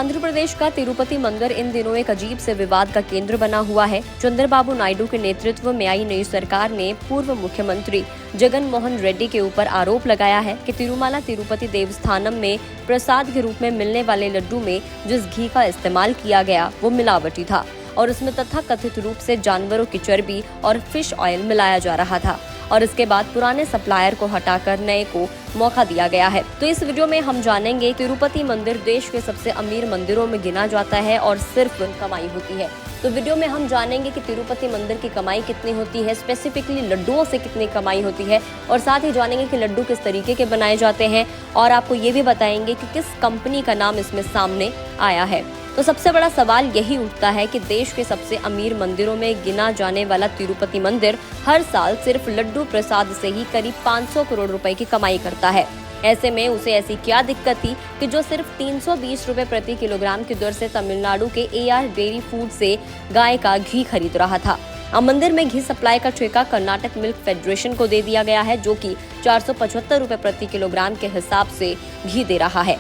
आंध्र प्रदेश का तिरुपति मंदिर इन दिनों एक अजीब से विवाद का केंद्र बना हुआ है। चंद्रबाबू नायडू के नेतृत्व में आई नई सरकार ने पूर्व मुख्यमंत्री जगन मोहन रेड्डी के ऊपर आरोप लगाया है कि तिरुमाला तिरुपति देवस्थानम में प्रसाद के रूप में मिलने वाले लड्डू में जिस घी का इस्तेमाल किया गया वो मिलावटी था और उसमें तथाकथित रूप से जानवरों की चर्बी और फिश ऑयल मिलाया जा रहा था और इसके बाद पुराने सप्लायर को हटाकर नए को मौका दिया गया है। तो इस वीडियो में हम जानेंगे तिरुपति मंदिर देश के सबसे अमीर मंदिरों में गिना जाता है और सिर्फ कमाई होती है। तो वीडियो में हम जानेंगे कि तिरुपति मंदिर की कमाई कितनी होती है, स्पेसिफिकली लड्डुओं से कितनी कमाई होती है और साथ ही जानेंगे कि लड्डू किस तरीके के बनाए जाते हैं और आपको ये भी बताएंगे कि किस कंपनी का नाम इसमें सामने आया है। तो सबसे बड़ा सवाल यही उठता है कि देश के सबसे अमीर मंदिरों में गिना जाने वाला तिरुपति मंदिर हर साल सिर्फ लड्डू प्रसाद से ही करीब 500 करोड़ रुपए की कमाई करता है। ऐसे में उसे ऐसी क्या दिक्कत थी कि जो सिर्फ 320 रुपए प्रति किलोग्राम की दर से तमिलनाडु के AR डेयरी फूड से गाय का घी खरीद रहा था। अब मंदिर में घी सप्लाई का ठेका कर्नाटक मिल्क फेडरेशन को दे दिया गया है, जो कि 475 रुपए प्रति किलोग्राम के हिसाब से घी दे रहा है।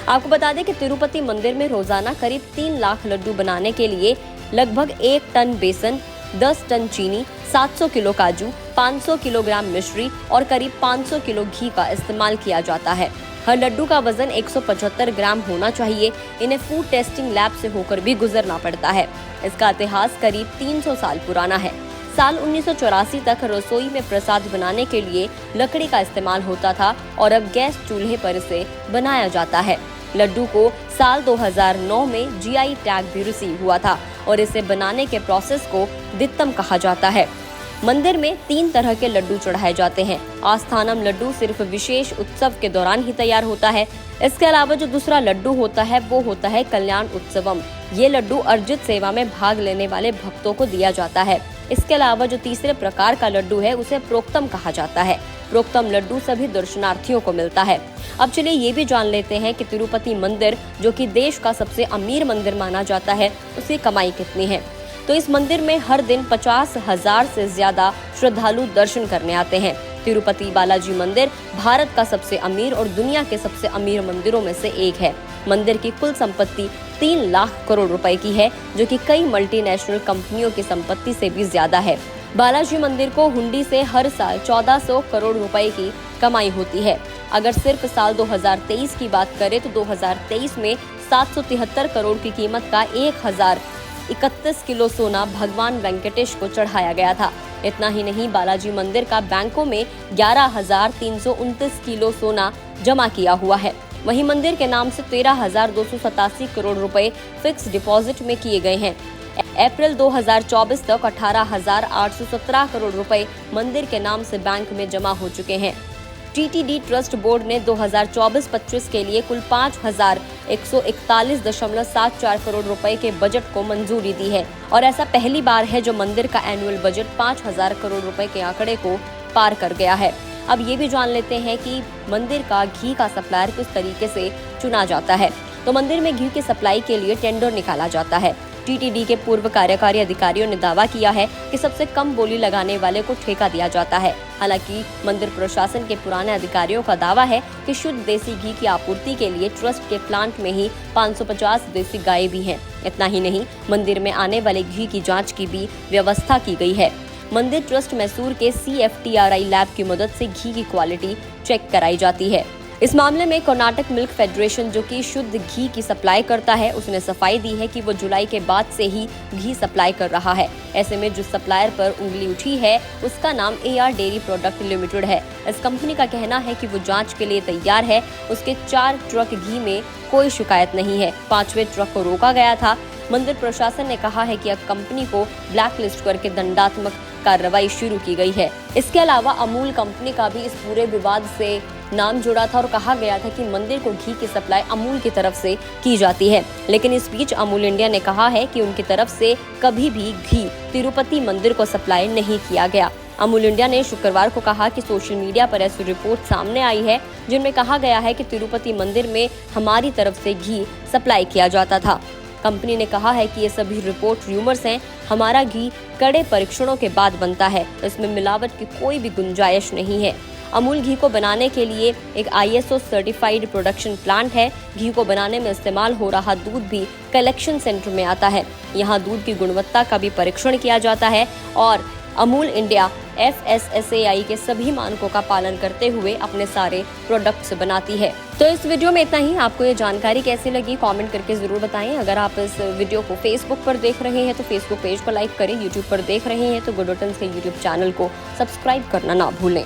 आपको बता दें कि तिरुपति मंदिर में रोजाना करीब 3 लाख लड्डू बनाने के लिए लगभग 1 टन बेसन, 10 टन चीनी, 700 किलो काजू, 500 किलोग्राम मिश्री और करीब 500 किलो घी का इस्तेमाल किया जाता है। हर लड्डू का वजन 175 ग्राम होना चाहिए। इन्हें फूड टेस्टिंग लैब से होकर भी गुजरना पड़ता है। इसका इतिहास करीब 300 साल पुराना है। साल 1984 तक रसोई में प्रसाद बनाने के लिए लकड़ी का इस्तेमाल होता था और अब गैस चूल्हे पर इसे बनाया जाता है। लड्डू को साल 2009 में GI टैग भी रिसीव हुआ था और इसे बनाने के प्रोसेस को दित्तम कहा जाता है। मंदिर में 3 तरह के लड्डू चढ़ाए जाते हैं। आस्थानम लड्डू सिर्फ विशेष उत्सव के दौरान ही तैयार होता है। इसके अलावा जो दूसरा लड्डू होता है वो होता है कल्याण उत्सवम। ये लड्डू अर्जित सेवा में भाग लेने वाले भक्तों को दिया जाता है। इसके अलावा जो तीसरे प्रकार का लड्डू है उसे प्रोक्तम कहा जाता है। प्रोक्तम लड्डू सभी दर्शनार्थियों को मिलता है। अब चलिए ये भी जान लेते हैं कि तिरुपति मंदिर, जो कि देश का सबसे अमीर मंदिर माना जाता है, उसकी कमाई कितनी है। तो इस मंदिर में हर दिन 50,000 से ज्यादा श्रद्धालु दर्शन करने आते हैं। तिरुपति बालाजी मंदिर भारत का सबसे अमीर और दुनिया के सबसे अमीर मंदिरों में से एक है। मंदिर की कुल संपत्ति 3 लाख करोड़ रुपए की है, जो कि कई मल्टीनेशनल कंपनियों की संपत्ति से भी ज्यादा है। बालाजी मंदिर को हुंडी से हर साल 1400 करोड़ रुपए की कमाई होती है। अगर सिर्फ साल 2023 की बात करें तो 2023 में 773 करोड़ की कीमत का 1031 किलो सोना भगवान वेंकटेश को चढ़ाया गया था। इतना ही नहीं, बालाजी मंदिर का बैंकों में 11,329 किलो सोना जमा किया हुआ है। वहीं मंदिर के नाम से 13,287 करोड़ रुपए फिक्स डिपॉजिट में किए गए हैं। अप्रैल 2024 तक 18,817 करोड़ रुपए मंदिर के नाम से बैंक में जमा हो चुके हैं। TTD ट्रस्ट बोर्ड ने 2024-25 के लिए कुल 5,141.74 करोड़ रुपए के बजट को मंजूरी दी है और ऐसा पहली बार है जो मंदिर का एनुअल बजट 5,000 करोड़ रुपए के आंकड़े को पार कर गया है। अब ये भी जान लेते हैं कि मंदिर का घी का सप्लायर किस तरीके से चुना जाता है। तो मंदिर में घी की सप्लाई के लिए टेंडर निकाला जाता है। TTD के पूर्व कार्यकारी अधिकारियों ने दावा किया है कि सबसे कम बोली लगाने वाले को ठेका दिया जाता है। हालांकि मंदिर प्रशासन के पुराने अधिकारियों का दावा है कि शुद्ध देसी घी की आपूर्ति के लिए ट्रस्ट के प्लांट में ही 550 देसी गायें भी हैं। इतना ही नहीं, मंदिर में आने वाले घी की जांच की भी व्यवस्था की गई है। मंदिर ट्रस्ट मैसूर के CFTRI लैब की मदद से घी की क्वालिटी चेक कराई जाती है। इस मामले में कर्नाटक मिल्क फेडरेशन, जो कि शुद्ध घी की सप्लाई करता है, उसने सफाई दी है कि वो जुलाई के बाद से ही घी सप्लाई कर रहा है। ऐसे में जिस सप्लायर पर उंगली उठी है उसका नाम AR डेयरी प्रोडक्ट लिमिटेड है। इस कंपनी का कहना है कि वो जांच के लिए तैयार है। उसके 4 ट्रक घी में कोई शिकायत नहीं है। 5वें ट्रक को रोका गया था। मंदिर प्रशासन ने कहा है कि अब कंपनी को ब्लैक लिस्ट करके दंडात्मक कार्रवाई शुरू की गई है। इसके अलावा अमूल कंपनी का भी इस पूरे विवाद से नाम जुड़ा था और कहा गया था कि मंदिर को घी की सप्लाई अमूल की तरफ से की जाती है। लेकिन इस बीच अमूल इंडिया ने कहा है कि उनकी तरफ से कभी भी घी तिरुपति मंदिर को सप्लाई नहीं किया गया। अमूल इंडिया ने शुक्रवार को कहा कि सोशल मीडिया पर ऐसी रिपोर्ट सामने आई है जिनमें कहा गया है कि तिरुपति मंदिर में हमारी तरफ से घी सप्लाई किया जाता था। कंपनी ने कहा है कि ये सभी रिपोर्ट र्यूमर्स हैं। हमारा घी कड़े परीक्षणों के बाद बनता है, इसमें मिलावट की कोई भी गुंजाइश नहीं है। अमूल घी को बनाने के लिए एक ISO सर्टिफाइड प्रोडक्शन प्लांट है। घी को बनाने में इस्तेमाल हो रहा दूध भी कलेक्शन सेंटर में आता है। यहाँ दूध की गुणवत्ता का भी परीक्षण किया जाता है और अमूल इंडिया FSSAI के सभी मानकों का पालन करते हुए अपने सारे प्रोडक्ट्स बनाती है। तो इस वीडियो में इतना ही। आपको ये जानकारी कैसी लगी कमेंट करके जरूर बताएं। अगर आप इस वीडियो को फेसबुक पर देख रहे हैं तो फेसबुक पेज को लाइक करें। यूट्यूब पर देख रहे हैं तो गुड होटल्स के यूट्यूब चैनल को सब्सक्राइब करना ना भूलें।